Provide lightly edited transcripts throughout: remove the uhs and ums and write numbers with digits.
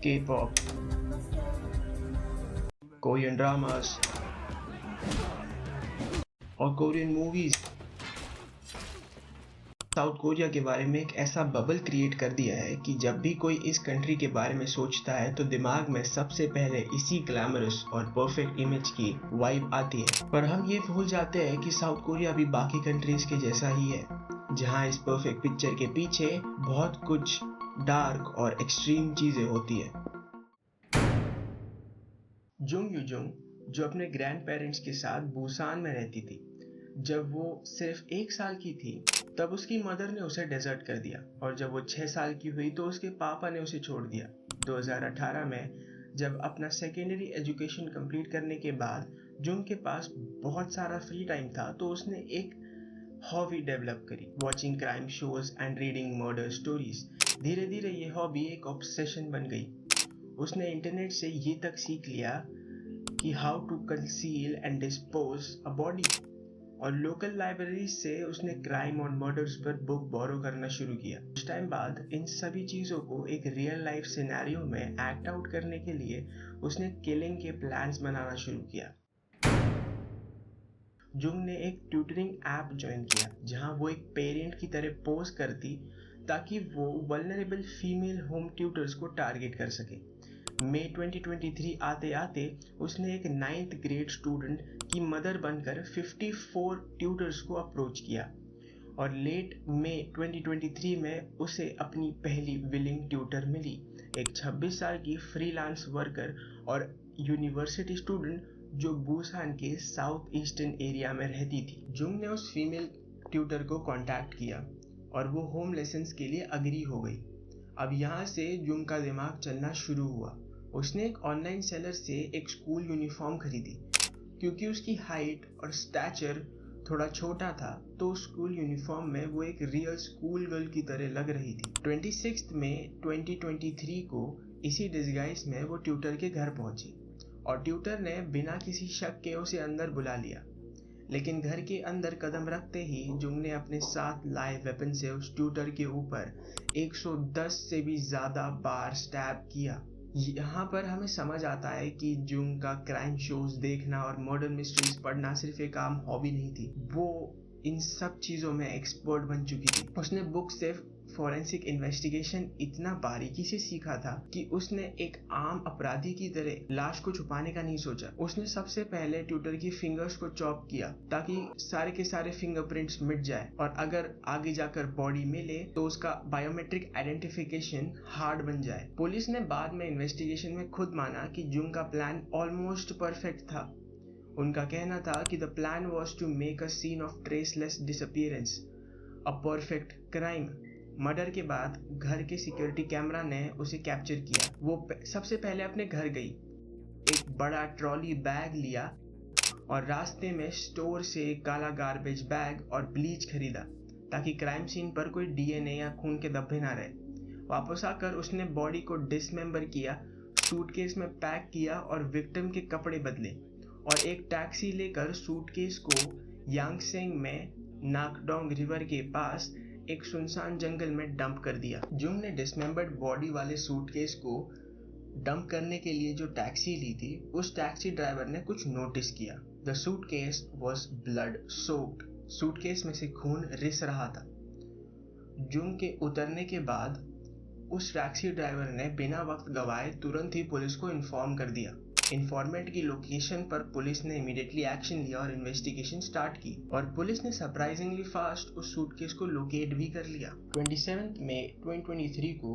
K-pop, Korean dramas और Korean movies south Korea के बारे में एक ऐसा बबल क्रिएट कर दिया है कि जब भी कोई इस कंट्री के बारे में सोचता है तो दिमाग में सबसे पहले इसी ग्लैमरस और परफेक्ट इमेज की वाइब आती है। पर हम ये भूल जाते हैं कि साउथ कोरिया भी बाकी कंट्रीज के जैसा ही है, जहाँ इस परफेक्ट पिक्चर के पीछे बहुत कुछ डार्क और एक्सट्रीम चीजें होती है। जुंग यूजुंग, जो अपने ग्रैंड पेरेंट्स के साथ बुसान में रहती थी, जब वो सिर्फ 1 साल की थी तब उसकी मदर ने उसे डेजर्ट कर दिया और जब वो 6 साल की हुई तो उसके पापा ने उसे छोड़ दिया। 2018 में जब अपना सेकेंडरी एजुकेशन कंप्लीट करने के बाद जुंग के पास बहुत सारा फ्री टाइम था तो उसने एक हॉबी डेवलप करी, watching crime shows and reading murder stories. धीरे धीरे ये हॉबी एक ऑब्सेशन बन गई। उसने इंटरनेट से ये तक सीख लिया कि how to conceal and dispose a body, और लोकल लाइब्रेरी से उसने क्राइम और मर्डर्स पर बुक बोरो करना शुरू किया। कुछ टाइम बाद इन सभी चीज़ों को एक रियल लाइफ सिनेरियो में एक्ट आउट करने के लिए उसने किलिंग के प्लान्स बनाना शुरू किया। जुंग ने एक ट्यूटरिंग ऐप ज्वाइन किया जहां वो एक पेरेंट की तरह पोज करती ताकि वो वल्नरेबल फीमेल होम ट्यूटर्स को टारगेट कर सके। मई 2023 आते आते उसने एक 9th ग्रेड स्टूडेंट की मदर बनकर 54 ट्यूटर्स को अप्रोच किया और लेट मई 2023 में उसे अपनी पहली विलिंग ट्यूटर मिली, एक 26 साल की फ्रीलांस वर्कर और यूनिवर्सिटी स्टूडेंट जो बुसान के साउथ ईस्टर्न एरिया में रहती थी। जुंग ने उस फीमेल ट्यूटर को कांटेक्ट किया और वो होम लेसन्स के लिए अग्री हो गई। अब यहाँ से जुंग का दिमाग चलना शुरू हुआ। उसने एक ऑनलाइन सेलर से एक स्कूल यूनिफॉर्म खरीदी। क्योंकि उसकी हाइट और स्टैचर थोड़ा छोटा था तो स्कूल यूनिफॉर्म में वो एक रियल स्कूल गर्ल की तरह लग रही थी। 26 मई 2023 को इसी डिस्गाइज में वो ट्यूटर के घर पहुंची और ट्यूटर ने बिना किसी शक के उसे अंदर बुला लिया। लेकिन घर के अंदर कदम रखते ही जुंग ने अपने साथ लाए वेपन से उस ट्यूटर के ऊपर 110 से भी ज्यादा बार स्टैब किया। यहाँ पर हमें समझ आता है कि जुंग का क्राइम शोज देखना और मर्डर मिस्ट्रीज पढ़ना सिर्फ एक आम हॉबी नहीं थी, वो इन सब चीज़ों में एक्सपर्ट बन चुकी थी। उसने बुक से फॉरेंसिक इन्वेस्टिगेशन इतना बारीकी से सीखा था कि उसने एक आम अपराधी की तरह लाश को छुपाने का नहीं सोचा। उसने सबसे पहले ट्यूटर की फिंगर्स को चॉप किया ताकि सारे के सारे फिंगरप्रिंट्स मिट जाए और अगर आगे जाकर बॉडी मिले तो उसका बायोमेट्रिक आइडेंटिफिकेशन हार्ड बन जाए। पुलिस ने बाद में इन्वेस्टिगेशन में खुद माना कि जुंग का प्लान ऑलमोस्ट परफेक्ट था। उनका कहना था कि the plan was to make a scene of traceless disappearance, a perfect crime. Murder के बाद घर के सिक्योरिटी कैमरा ने उसे कैप्चर किया। वो सबसे पहले अपने घर गई, एक बड़ा ट्रॉली बैग लिया और रास्ते में स्टोर से काला गार्बेज बैग और ब्लीच खरीदा ताकि क्राइम सीन पर कोई डीएनए या खून के धब्बे ना रहे। वापस आकर उसने बॉडी को डिसमेंबर किया, सूटकेस में पैक किया और विक्टिम के कपड़े बदले और एक टैक्सी लेकर सूटकेस को यांगसेंग में नाकडोंग रिवर के पास एक सुनसान जंगल में डंप कर दिया। जुंग ने डिसमेंबर्ड बॉडी वाले सूटकेस को डंप करने के लिए जो टैक्सी ली थी, उस टैक्सी ड्राइवर ने कुछ नोटिस किया। The suitcase was blood soaked. Suitcase में से खून रिस रहा था। जुंग के उतरने के बाद उस टैक्सी ड्राइवर ने बिना वक्त गवाए तुरंत ही पुलिस को इन्फॉर्म कर दिया। इन्फॉर्मेंट की लोकेशन पर पुलिस ने इमीडिएटली एक्शन लिया और इन्वेस्टिगेशन स्टार्ट की और पुलिस ने सरप्राइजिंगली फास्ट उस सूटकेस को लोकेट भी कर लिया। 27 मई 2023 को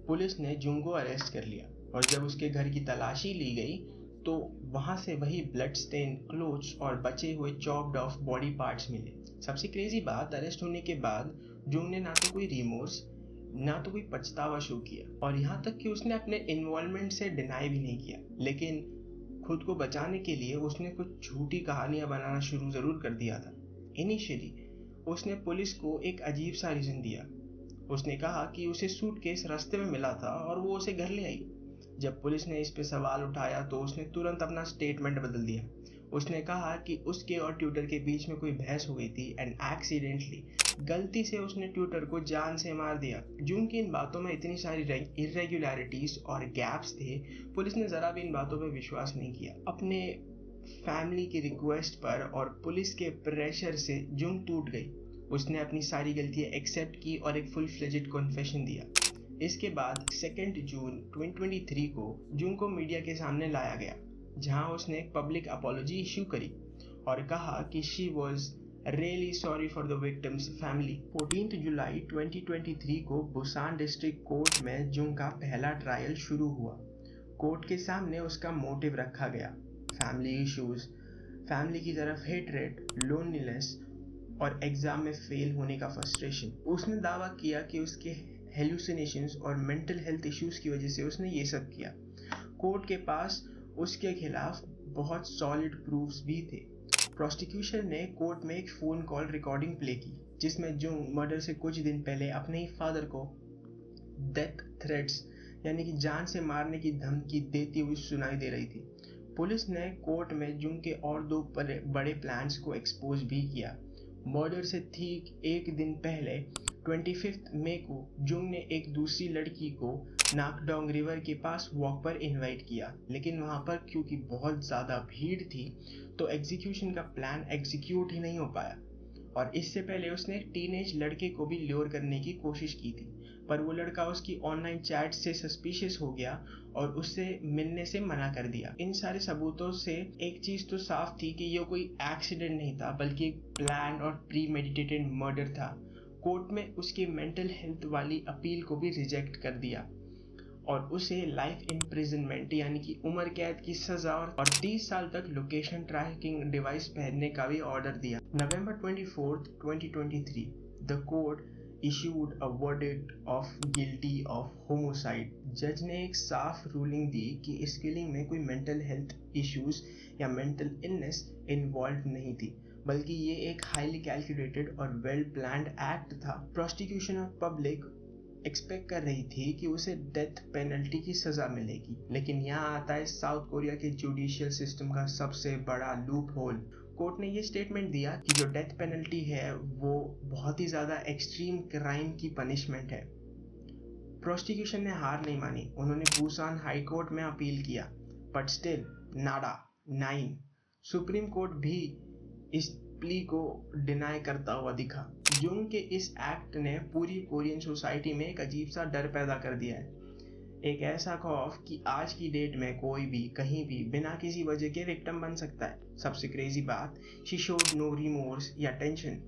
पुलिस ने जुंग को अरेस्ट कर लिया और जब उसके घर की तलाशी ली गई तो वहां से वही ब्लड स्टेन क्लोथ्स और बचे हुए चॉप्ड ऑफ बॉडी पार्ट्स मिले। सबसे क्रेजी बात, अरेस्ट होने के बाद जुंग ने ना तो कोई रिमोर्स ना तो कोई पछतावा शो किया और यहाँ तक कि उसने अपने इन्वॉल्वमेंट से डिनाई भी नहीं किया। लेकिन खुद को बचाने के लिए उसने कुछ झूठी कहानियां बनाना शुरू जरूर कर दिया था। इनिशियली उसने पुलिस को एक अजीब सा रीजन दिया। उसने कहा कि उसे सूटकेस रास्ते में मिला था और वो उसे घर ले आई। जब पुलिस ने इस पे सवाल उठाया तो उसने तुरंत अपना स्टेटमेंट बदल दिया। उसने कहा कि उसके और ट्यूटर के बीच में कोई बहस हो गई थी एंड एक्सीडेंटली गलती से उसने ट्यूटर को जान से मार दिया। जूंग की इन बातों में इतनी सारी इरेगुलरिटीज और गैप्स थे, पुलिस ने जरा भी इन बातों पर विश्वास नहीं किया। अपने फैमिली की रिक्वेस्ट पर और पुलिस के प्रेशर से जुंग टूट गई। उसने अपनी सारी गलतियां एक्सेप्ट की और एक फुल फ्लेजेड कॉन्फेशन दिया। इसके बाद 2 जून 2023 को जुंग को मीडिया के सामने लाया गया, जहां उसने एक पब्लिक अपॉलॉजी इश्यू करी और कहा कि she was really sorry for the victims family. 14 जुलाई 2023 को बुसान डिस्ट्रिक्ट कोर्ट में जुंग का पहला ट्रायल शुरू हुआ। कोर्ट के सामने उसका मोटिव रखा गया, फैमिली इश्यूज, फैमिली की तरफ हेटरेट, लोनलीनेस और एग्जाम में फेल होने का फ्रस्ट्रेशन। उसने दावा किया कि उसके हेलुसिनेशंस और मेंटल हेल्थ इश्यूज की वजह से उसने ये सब किया। कोर्ट के पास उसके खिलाफ बहुत सॉलिड प्रूफ्स भी थे। प्रोसिक्यूशन ने कोर्ट में एक फ़ोन कॉल रिकॉर्डिंग प्ले की, जिसमें जुंग मर्डर से कुछ दिन पहले अपने ही फादर को डेथ थ्रेट्स यानी कि जान से मारने की धमकी देती हुई सुनाई दे रही थी। पुलिस ने कोर्ट में जुंग के और 2 बड़े प्लान्स को एक्सपोज भी किया। मर्डर से ठीक एक दिन पहले 25 मई को जुंग ने एक दूसरी लड़की को नाकडोंग रिवर के पास वॉक पर इनवाइट किया, लेकिन वहां पर क्योंकि बहुत ज़्यादा भीड़ थी तो एग्जीक्यूशन का प्लान एग्जीक्यूट ही नहीं हो पाया। और इससे पहले उसने एक टीनेज लड़के को भी ल्योर करने की कोशिश की थी, पर वो लड़का उसकी ऑनलाइन चैट से सस्पिशियस हो गया और उससे मिलने से मना कर दिया। इन सारे सबूतों से एक चीज तो साफ थी कि ये कोई एक्सीडेंट नहीं था, बल्कि एक प्लान और प्री मेडिटेटेड मर्डर था। कोर्ट में उसकी मेंटल हेल्थ वाली अपील को भी रिजेक्ट कर दिया और उसे लाइफ इम्प्रिजनमेंट यानी कि उम्र कैद की सजा और 30 साल तक लोकेशन ट्रैकिंग डिवाइस पहनने का भी ऑर्डर दिया। नवंबर 24, 2023 the court issued a verdict of guilty of homicide। जज ने एक साफ रूलिंग दी कि इस किलिंग में कोई मेंटल हेल्थ इश्यूज या मेंटल इलनेस इन्वॉल्व नहीं थी, बल्कि ये एक हाईली कैलकुलेटेड और वेल प्लान्ड एक्ट था। प्रोसिक्यूशन और पब्लिक एक्सपेक्ट कर रही थी कि उसे डेथ पेनल्टी की सजा मिलेगी, लेकिन यहाँ आता है साउथ कोरिया के जुडिशियल सिस्टम का सबसे बड़ा लूप होल। कोर्ट ने ये स्टेटमेंट दिया कि जो डेथ पेनल्टी है वो बहुत ही ज़्यादा एक्सट्रीम क्राइम की पनिशमेंट है। प्रोसिक्यूशन ने हार नहीं मानी, उन्होंने बुसान हाई कोर्ट में अपील किया, but still Nada 9। Supreme court भी इस प्ली को डिनाई करता हुआ दिखा। जुंग के इस एक्ट ने पूरी कोरियन सोसाइटी में एक अजीब सा डर पैदा कर दिया है, एक ऐसा खौफ कि आज की डेट में कोई भी कहीं भी बिना किसी वजह के विक्टिम बन सकता है। सबसे क्रेजी बात, शी शोड नो रिमोर्स या टेंशन।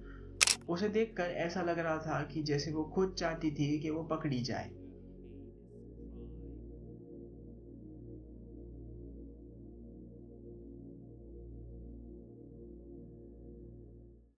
उसे देखकर ऐसा लग रहा था कि जैसे वो खुद चाहती थी कि वो पकड़ी जाए।